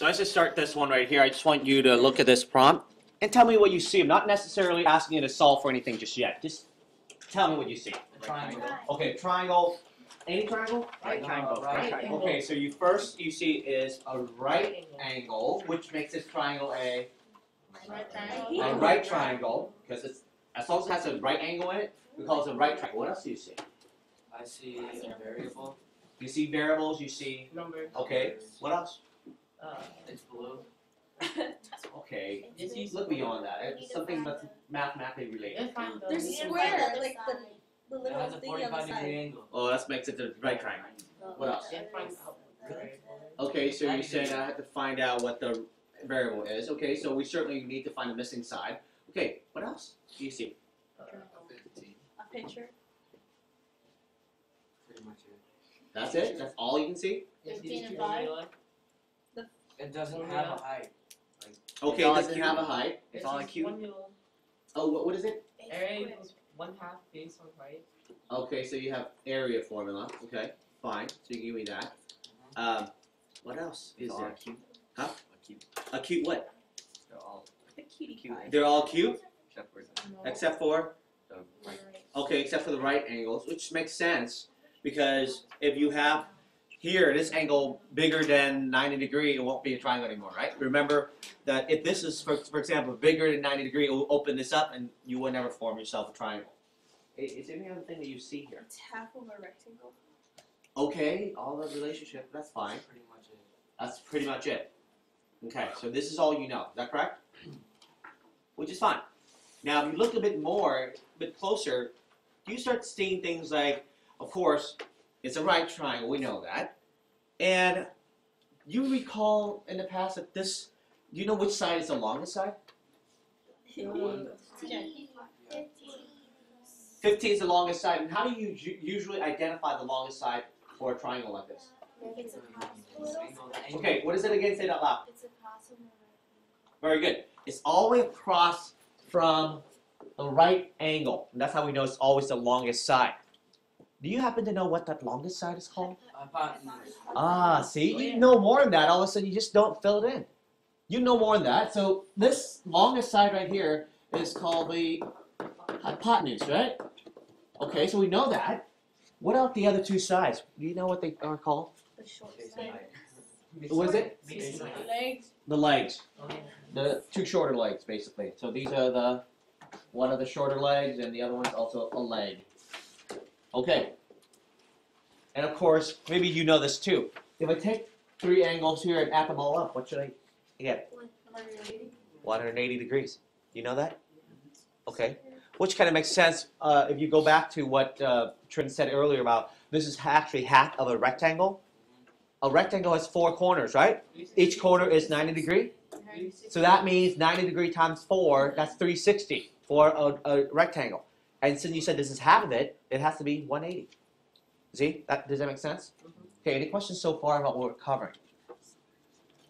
So as I start this one right here, I just want you to look at this prompt and tell me what you see. I'm not necessarily asking you to solve for anything just yet. Just tell me what you see. A triangle. Okay, triangle. Any triangle? Right triangle. Right angle. Okay, so you see is a right angle, which makes this triangle a right triangle, because it's as long as it has a right angle in it, we call it a right triangle. What else do you see? I see a variable. You see variables. You see. Numbers. Okay. What else? It's blue. Okay. Look beyond that. It's something that's mathematically related. There's square, like the It little has a thing on the 45-degree side. angle. Oh, that makes it the right triangle. What else? Okay, so you're saying I have to find out what the variable is. Okay, so we certainly need to find the missing side. Okay, what else do you see? A picture. Pretty much it. That's it? That's all you can see? 15 and 5. It doesn't have a height. Okay, it doesn't have a height. It's all a cube. Oh, what is it? Area equals 1/2 base on height. Okay, so you have area formula. Okay, fine. So you give me that. What else is there? Cube. Huh? A cube. A cube what? They're all A cutie cube. pie. They're all cube? Except for Except for? the right. Okay, except for the right angles, which makes sense because if you have here this angle bigger than 90 degrees, it won't be a triangle anymore, right? Remember that if this is, for example, bigger than 90 degrees, it will open this up and you will never form yourself a triangle. Is there any other thing that you see here? It's half of a rectangle. Okay, all the relationship, that's fine. That's pretty much it. That's pretty much it. Okay, so this is all you know. Is that correct? Which is fine. Now, if you look a bit more, a bit closer, you start seeing things like, of course, it's a right triangle. We know that. And you recall in the past that this, do you know which side is the longest side? 15 is the longest side. And how do you usually identify the longest side for a triangle like this? It's a Okay, what is it again? Say that loud. It's across from the Very good. It's all the way across from the right angle. And that's how we know it's always the longest side. Do you happen to know what that longest side is called? Ah, see? You know more than that. All of a sudden, you just don't fill it in. You know more than that. So this longest side right here is called the hypotenuse, right? Okay, so we know that. What about the other two sides? Do you know what they are called? The short side. What is it? Legs. The legs. The two shorter legs, basically. So these are one of the shorter legs, and the other one's also a leg. Okay. And of course, maybe you know this too. If I take three angles here and add them all up, what should I get? 180. 180 degrees. You know that? Okay. Which kind of makes sense if you go back to what Trin said earlier about this is actually half of a rectangle. A rectangle has four corners, right? Each corner is 90 degrees. So that means 90 degrees times 4, that's 360 for a rectangle. And since you said this is half of it, it has to be 180. See? Does that make sense? Okay, any questions so far about what we're covering?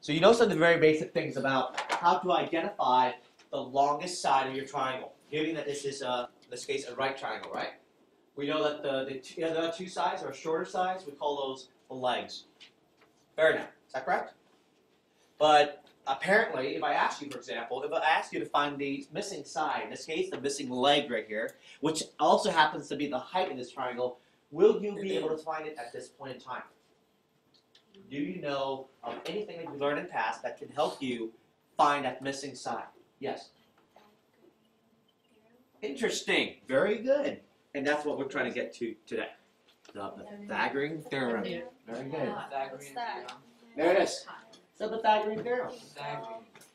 So you know some of the very basic things about how to identify the longest side of your triangle, given that this is, in this case, a right triangle, right? We know that the other two sides are shorter sides. We call those the legs. Fair enough. Is that correct? But apparently, if I ask you, for example, if I ask you to find the missing side, in this case, the missing leg right here, which also happens to be the height of this triangle, will you be able to find it at this point in time? Do you know of anything that you learned in past that can help you find that missing side? Yes? Interesting. Very good. And that's what we're trying to get to today. The Pythagorean Theorem. Very good. What's that? There it is. The Pythagorean Theorem.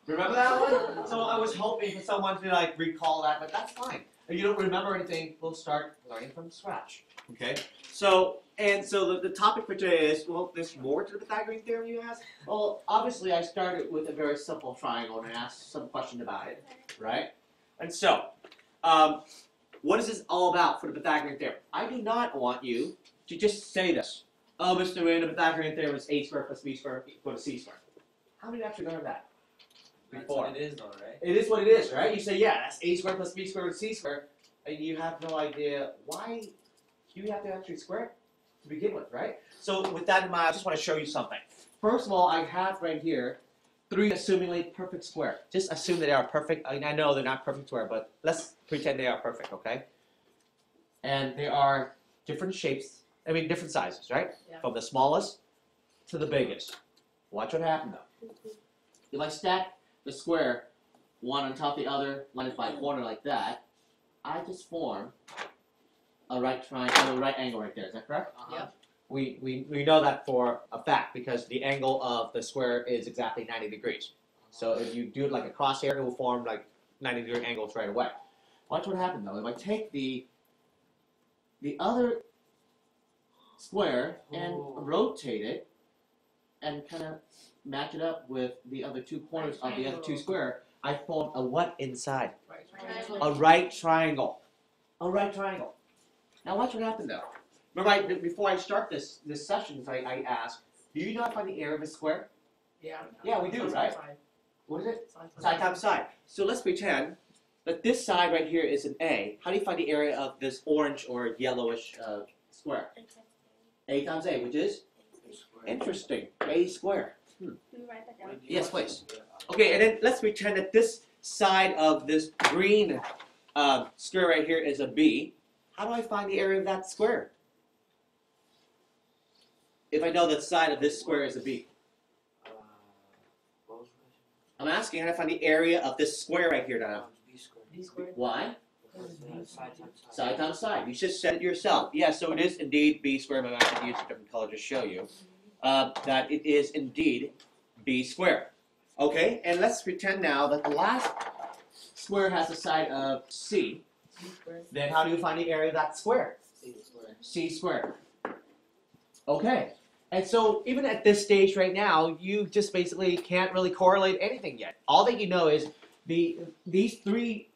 Remember that one? So I was hoping for someone to recall that, but that's fine. If you don't remember anything, we'll start learning from scratch. Okay? So the topic for today is, well, there's more to the Pythagorean Theorem, you ask? Well, obviously I started with a very simple triangle and I asked some question about it, right? And so, what is this all about for the Pythagorean Theorem? I do not want you to just say this. Oh, Mr. Wayne, the Pythagorean Theorem is a squared plus b squared equal to c squared. How many actually learned that? Before. That's what it is, though, right? It is what it is, right? You say, yeah, that's a squared plus b squared c squared, and you have no idea why you have to actually square it to begin with, right? So with that in mind, I just want to show you something. First of all, I have right here three assumingly perfect square. Just assume that they are perfect. I mean, I know they're not perfect square, but let's pretend they are perfect, okay? And they are different shapes, I mean different sizes, right? Yeah. From the smallest to the biggest. Watch what happens though. If I stack the square one on top of the other, lined by a corner like that, I just form a right triangle, a right angle right there. Is that correct? Yeah. We know that for a fact because the angle of the square is exactly 90 degrees. So if you do it like a crosshair, it will form like 90-degree angles right away. Watch what happens though. If I take the other square and rotate it and kind of match it up with the other two corners of the other two square, I form a what inside? Right Triangle. A right triangle. A right triangle. Now watch what happens though. Remember, before I start this session, I asked, do you know how to find the area of a square? Yeah. Yeah, we do, Side, right? side, What is it? side, Side times side. So let's pretend that this side right here is an A. How do you find the area of this orange or yellowish square? A times A, which is? Interesting. A squared. Can we write that down? Yes, please. Okay, and then let's pretend that this side of this green square right here is a B. How do I find the area of that square? If I know that side of this square is a B. What was the question? I'm asking how to find the area of this square right here. Now. B squared. D squared. Why? Side times side. Side times side. You just said it yourself. Yeah, so it is indeed B squared. My math to use a different color to show you that it is indeed B squared. Okay, and let's pretend now that the last square has a side of C. D squared. Then how do you find the area of that square? C squared. C squared. Okay, and so even at this stage right now, you just basically can't really correlate anything yet. All that you know is these three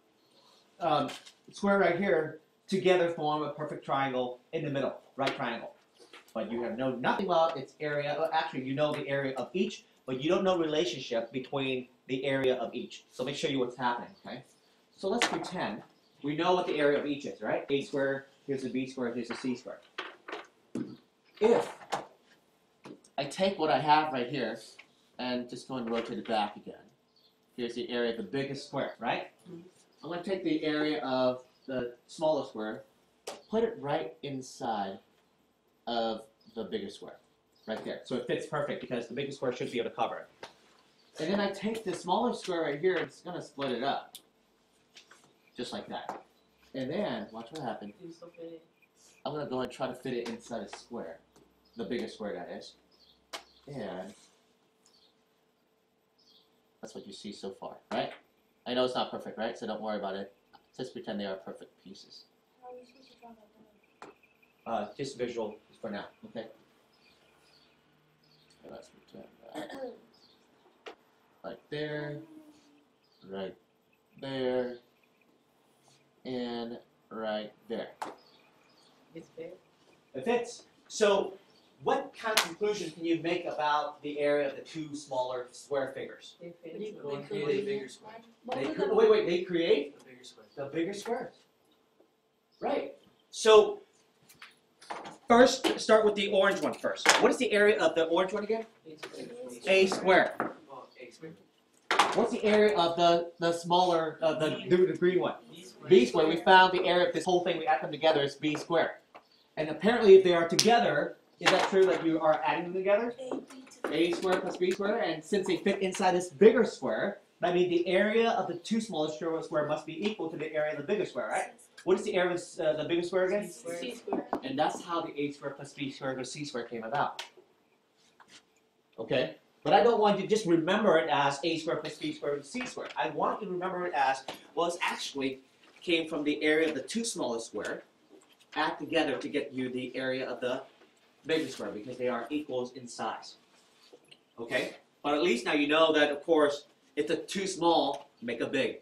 square right here together form a perfect triangle in the middle, right triangle. But you have known nothing about its area. Well, actually, you know the area of each, but you don't know relationship between the area of each. So make sure you know what's happening, okay? So let's pretend we know what the area of each is, right? A squared, here's a B squared, here's a C squared. If I take what I have right here and just go and rotate it back again, here's the area of the biggest square, right? I'm going to take the area of the smaller square, put it right inside of the bigger square, right there. So it fits perfect because the bigger square should be able to cover it. And then I take the smaller square right here and it's going to split it up, just like that. And then, watch what happens. You still fit it. I'm going to go and try to fit it inside a square, the bigger square that is. And that's what you see so far, right? I know it's not perfect, right? So don't worry about it. Just pretend they are perfect pieces. How are we supposed to draw that down? Just visual for now, okay? Okay, let's pretend that. Right there, right there, and right there. It's fit. It fits. So, what kind of conclusion can you make about the area of the two smaller square figures? They fit. They into Go and it. create a bigger square. What They was cre- the- wait, they create The bigger square. the bigger squares. Right. So, first, start with the orange one first. What is the area of the orange one again? It's fit. A squared. Oh, A squared. What's the area of the smaller, the green one? D squared. B squared. We found the area of this whole thing. We add them together is B squared. And apparently, if they are together, is that true that you are adding them together? A squared plus B squared. And since they fit inside this bigger square, that means the area of the two smaller square must be equal to the area of the bigger square, right? What is the area of the bigger square again? C squared. C squared. And that's how the A squared plus B squared plus C squared came about. Okay? But I don't want you to just remember it as A squared plus B squared plus C squared. I want you to remember it as, well, it's actually came from the area of the two smallest square, add together to get you the area of the bigger square because they are equals in size. Okay? But at least now you know that, of course, if the two small, make a big.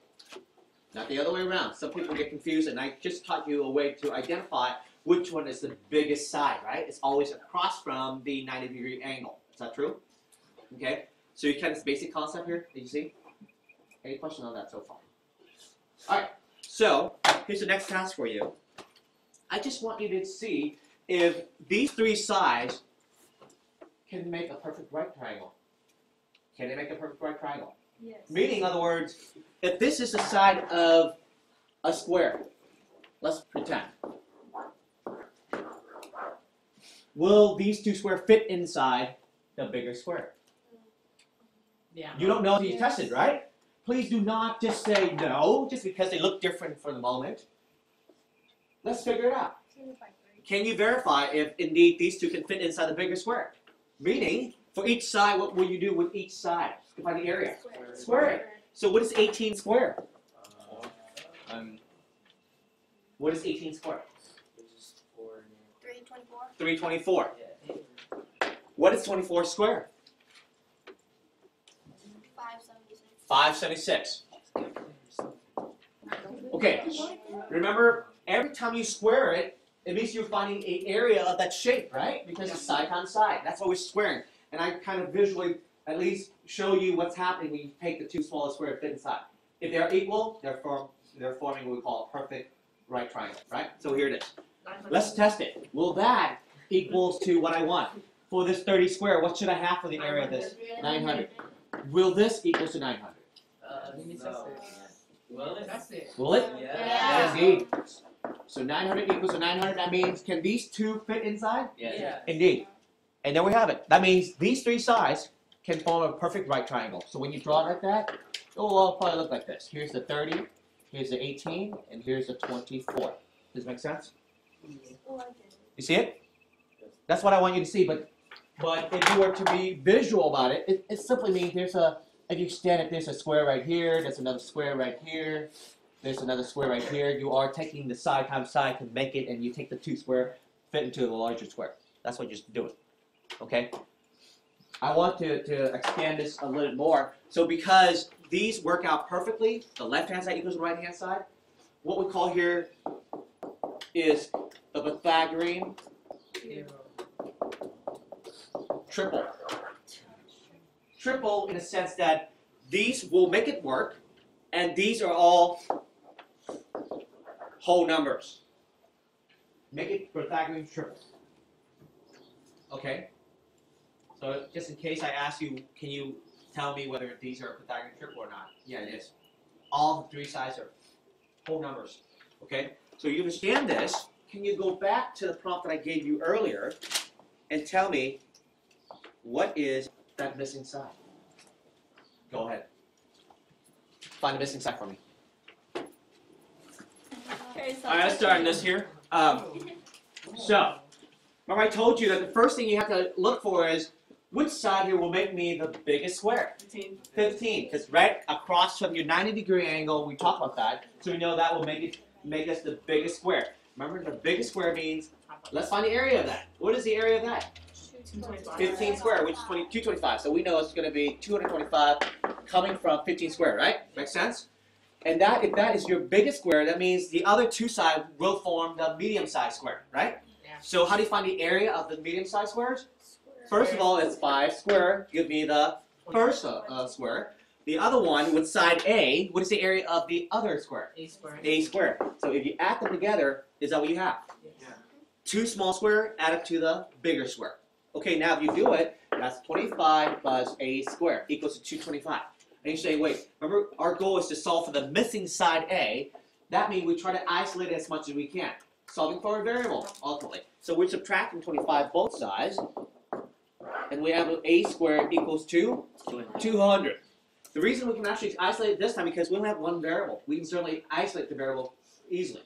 Not the other way around. Some people get confused, and I just taught you a way to identify which one is the biggest side, right? It's always across from the 90-degree angle. Is that true? Okay? So you kind of basic concept here, did you see? Any question on that so far? Alright, so here's the next task for you. I just want you to see if these three sides can make a perfect right triangle. Can they make a perfect right triangle? Yes. Meaning, in other words, if this is the side of a square, let's pretend. Will these two squares fit inside the bigger square? Yeah. You don't know until you test it, right? Please do not just say no, just because they look different for the moment. Let's figure it out. 2 by 3. Can you verify if indeed these two can fit inside the bigger square? Meaning, for each side, what will you do with each side to find the area? Square it. So what is 18 square? What is 18 square? Which is 4 and 324. 324. yeah. What is 24 square? 576. 576. Okay, remember, every time you square it, it means you're finding an area of that shape, right? Because it's side times side. That's what we're squaring. And I kind of visually at least show you what's happening when you take the two smallest squares and fit inside. If they're equal, they're forming what we call a perfect right triangle, right? So here it is. Let's test it. Will that equals to what I want? For this 30 square, what should I have for the area of this? 900. Will this equal to 900? No. Will it? That's it. Will it? Yeah. Yes, indeed. So 900 equals to 900. That means, can these two fit inside? Yeah. Indeed. And there we have it. That means these three sides can form a perfect right triangle. So when you draw it like that, it will probably look like this. Here's the 30, here's the 18, and here's the 24. Does it make sense? Oh, I get it. You see it? That's what I want you to see. But if you were to be visual about it, it simply means if you stand it, there's a square right here, there's another square right here, there's another square right here. You are taking the side times side to make it, and you take the two square, fit into the larger square. That's what you're doing. Okay? I want to expand this a little bit more. So because these work out perfectly, the left-hand side equals the right-hand side, what we call here is the Pythagorean triple. Triple in a sense that these will make it work, and these are all whole numbers. Make it Pythagorean triple. Okay? So just in case I ask you, can you tell me whether these are Pythagorean triple or not? Yeah, it is. All three sides are whole numbers. Okay? So you understand this. Can you go back to the prompt that I gave you earlier and tell me what is that missing side? Go ahead. Find the missing side for me. Okay, so All right, let's start on this here. So, remember I told you that the first thing you have to look for is which side here will make me the biggest square? 15. Because right across from your 90-degree angle, we talked about that. So we know that will make us the biggest square. Remember, the biggest square means, let's find the area of that. What is the area of that? 15 square, which is 225. So we know it's going to be 225 coming from 15 square, right? Makes sense? And that, if that is your biggest square, that means the other two sides will form the medium-sized square, right? Yeah. So how do you find the area of the medium-sized squares? First of all, it's 5 square. Give me the first square. The other one with side A, what is the area of the other square? A square. A square. So if you add them together, is that what you have? Yeah. 2 small square added to the bigger square. Okay, now if you do it, that's 25 plus A squared equals to 225. And you say, wait, remember our goal is to solve for the missing side A. That means we try to isolate it as much as we can. Solving for a variable, ultimately. So we're subtracting 25 both sides. And we have A squared equals to 200. The reason we can actually isolate it this time because we only have one variable. We can certainly isolate the variable easily.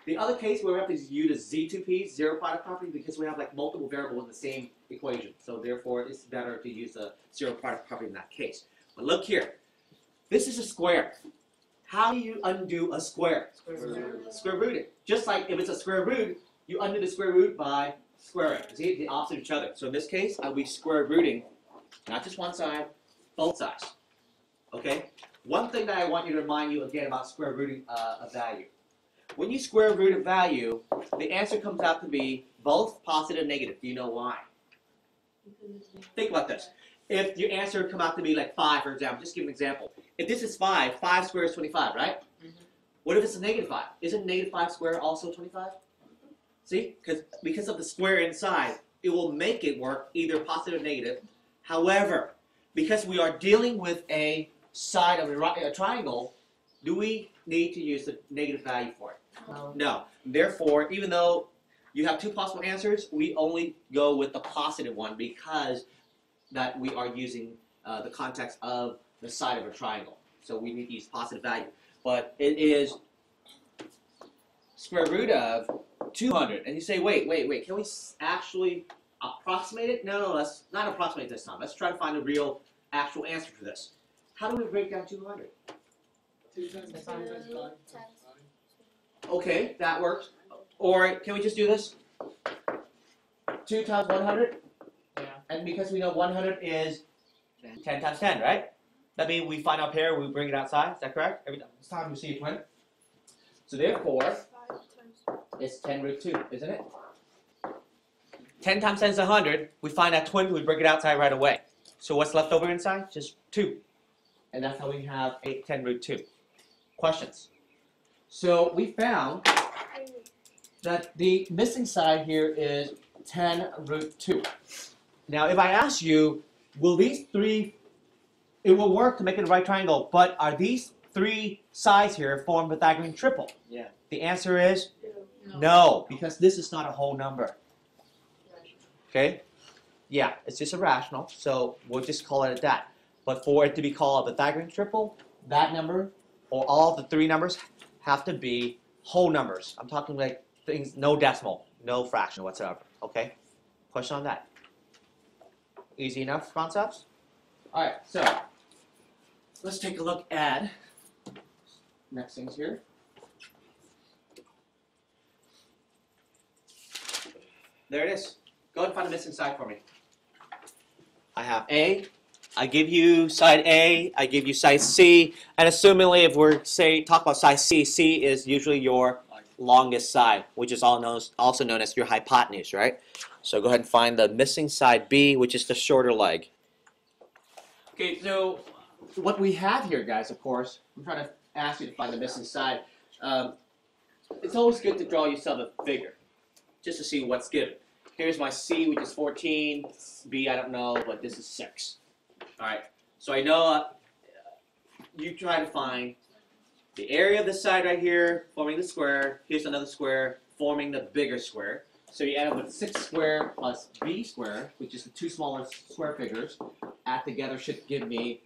The other case where we have to use the Z2P, zero product property, because we have like multiple variables in the same equation. So therefore, it's better to use the zero product property in that case. But look here. This is a square. How do you undo a square? Square root it. Just like if it's a square root, you undo the square root by squaring. See, the opposite of each other. So in this case, I'll be square rooting, not just one side, both sides. Okay? One thing that I want you to remind you again about square rooting a value. When you square root a value, the answer comes out to be both positive and negative. Do you know why? Think about this. If your answer come out to be like 5, for example, just give an example. If this is 5, 5 squared is 25, right? What if it's a negative 5? Isn't negative 5 squared also 25? See? Because of the square inside, it will make it work either positive or negative. However, because we are dealing with a side of a triangle, do we need to use the negative value for it? No. No. Therefore, even though you have two possible answers, we only go with the positive one because that we are using the context of the side of a triangle. So we need to use positive value. But it is square root of 200. And you say, wait, can we actually approximate it? No, let's not approximate this time. Let's try to find a real, actual answer for this. How do we break down 200? 2 times 5 times 5. Okay, that works. Or can we just do this? 2 times 100? Yeah. And because we know 100 is 10 times 10, right? That means we find our pair, we bring it outside. Is that correct? Every time we see a twin. So therefore, 5 times. it's 10 root 2, isn't it? 10 times 10 is 100. We find that twin, we bring it outside right away. So what's left over inside? Just 2. And that's how we have 10 root 2. Questions? So we found that the missing side here is 10 root 2. Now if I ask you, will these three, it will work to make it a right triangle, but are these three sides here form Pythagorean triple? Yeah. The answer is no, because this is not a whole number. Okay? Yeah, it's just a rational, so we'll just call it that. But for it to be called a Pythagorean triple, that number, or all the three numbers, have to be whole numbers. I'm talking like things, no decimal, no fraction whatsoever. Okay? Question on that? Easy enough concepts? Alright, so let's take a look at next things here. There it is. Go ahead and find the missing side for me. I have A. I give you side A. I give you side C. And assumingly, if we're talk about side C, C is usually your longest side, which is also known as your hypotenuse, right? So go ahead and find the missing side B, which is the shorter leg. Okay, so what we have here, guys, of course, I'm trying to ask you to find the missing side. It's always good to draw yourself a figure, just to see what's given. Here's my C, which is 14. B, I don't know, but this is 6. All right, so I know you try to find the area of the side right here, forming the square. Here's another square, forming the bigger square. So you end up with 6 squared plus B squared, which is the two smaller square figures. Add together should give me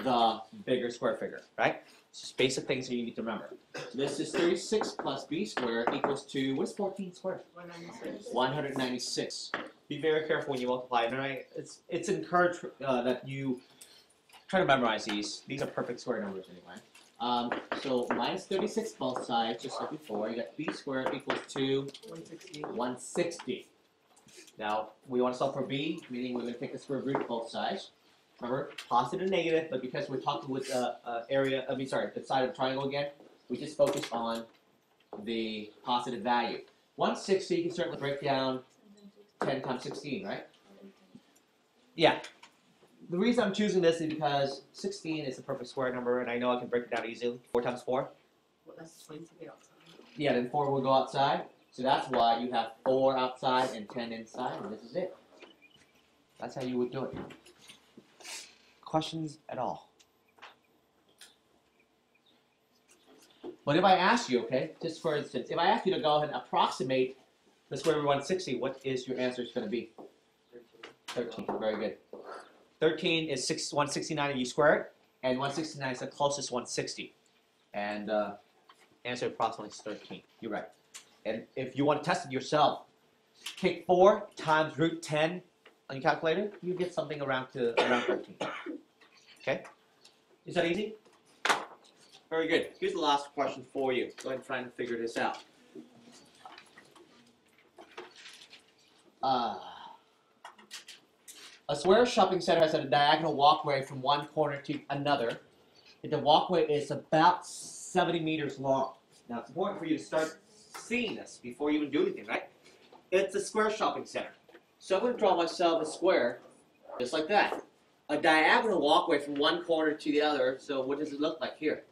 the bigger square figure, right? It's just basic things that you need to remember. So this is 36 plus B squared equals to, what's 14 squared? 196. 196. Be very careful when you multiply. Right? It's encouraged that you try to memorize these. These are perfect square numbers anyway. So minus 36 both sides, just like before. You got B squared equals to 160. 160. Now, we want to solve for B, meaning we're going to take the square root of both sides. Remember, positive and negative, but because we're talking with the side of the triangle again, we just focus on the positive value. 160 you can certainly break down 10 times 16, right? Yeah. The reason I'm choosing this is because 16 is a perfect square number, and I know I can break it down easily. 4 times 4? Well, that's 20 outside. Yeah, then 4 will go outside. So that's why you have 4 outside and 10 inside, and this is it. That's how you would do it. Questions at all? But if I ask you, okay, just for instance, if I ask you to go ahead and approximate the square root of 160, what is your answer going to be? 13. Very good. 13 is 169 and you square it, and 169 is the closest 160. And answer approximately is 13. You're right. And if you want to test it yourself, take 4 times root 10 on your calculator, you get something around 13. Okay? Is that easy? Very good. Here's the last question for you. Go ahead and try and figure this out. A square shopping center has a diagonal walkway from one corner to another. And the walkway is about 70 meters long. Now, it's important for you to start seeing this before you even do anything, right? It's a square shopping center. So I'm going to draw myself a square just like that. A diagonal walkway from one corner to the other. So what does it look like here?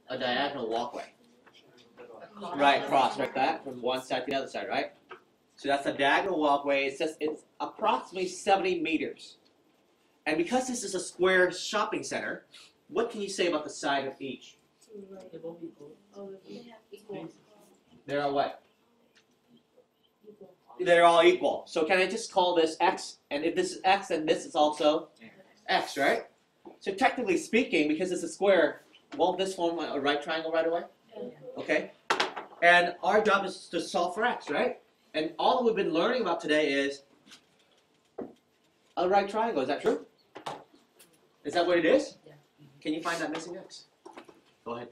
A diagonal walkway. Right, cross like that from one side to the other side, right? So that's a diagonal walkway. It's approximately 70 meters. And because this is a square shopping center, what can you say about the side of each? They both equal. Equal. They're all what? Equal. They're all equal. So can I just call this x? And if this is x, then this is also x, right? So technically speaking, because it's a square, won't this form a right triangle right away? Okay. And our job is to solve for x, right? And all that we've been learning about today is a right triangle. Is that true? Is that what it is? Yeah. Can you find that missing x? Go ahead.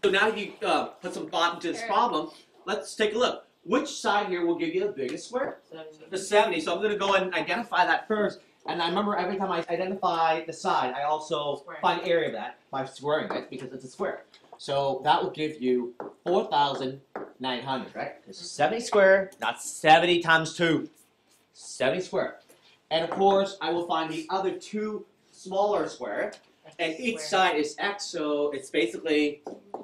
So now you put some thought into this problem. Let's take a look. Which side here will give you the biggest square? 70. The 70. So I'm going to go and identify that first. And I remember every time I identify the side, I also Square. find area of that by squaring it because it's a square. So that will give you 4,900, right? This is 70 square, not 70 times 2. 70 square. And of course, I will find the other two smaller square. And each side is x, so it's basically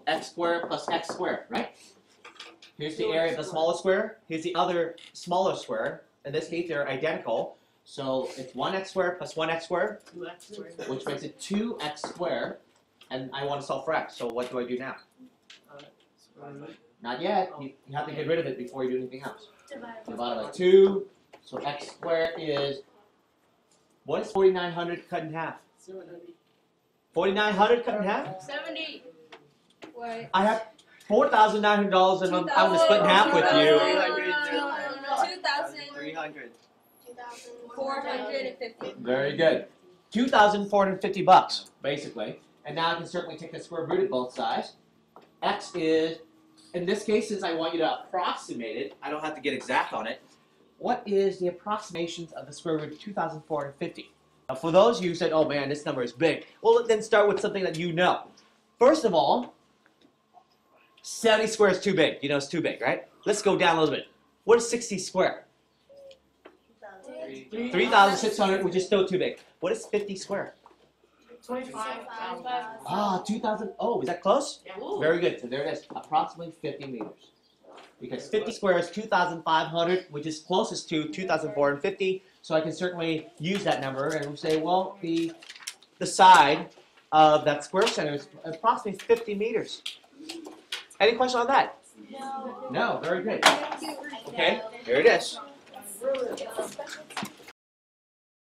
x squared plus x squared, right? Here's the area of the smallest square. Here's the other smaller square. In this case, they're identical. So it's 1x squared plus 1x squared, 2x squared. which makes it 2x squared. And I want to solve for x, so what do I do now? Square root. Not yet. You have to get rid of it before you do anything else. Divide. Divided by 2. So x squared is, what is 4,900 cut in half? 700. 4,900 cut in half? 70. Wait. I have $4,900 and I'm going to split in half with you. 2,300. 450. Very good. 2,450 bucks, basically. And now I can certainly take the square root of both sides. X is, in this case, since I want you to approximate it, I don't have to get exact on it. What is the approximations of the square root of 2,450? Now, for those of you who said, oh man, this number is big, well, then start with something that you know. First of all, 70 square is too big. You know it's too big, right? Let's go down a little bit. What is 60 square? 3,600, which is still too big. What is 50 square? 25,000. Ah, 2,000. Oh, is that close? Yeah. Very good. So there it is. Approximately 50 meters. Because 50 square is 2,500, which is closest to 2,450. So I can certainly use that number and say, well, the side of that square center is approximately 50 meters. Any question on that? No. No. Very good. Okay. Here it is.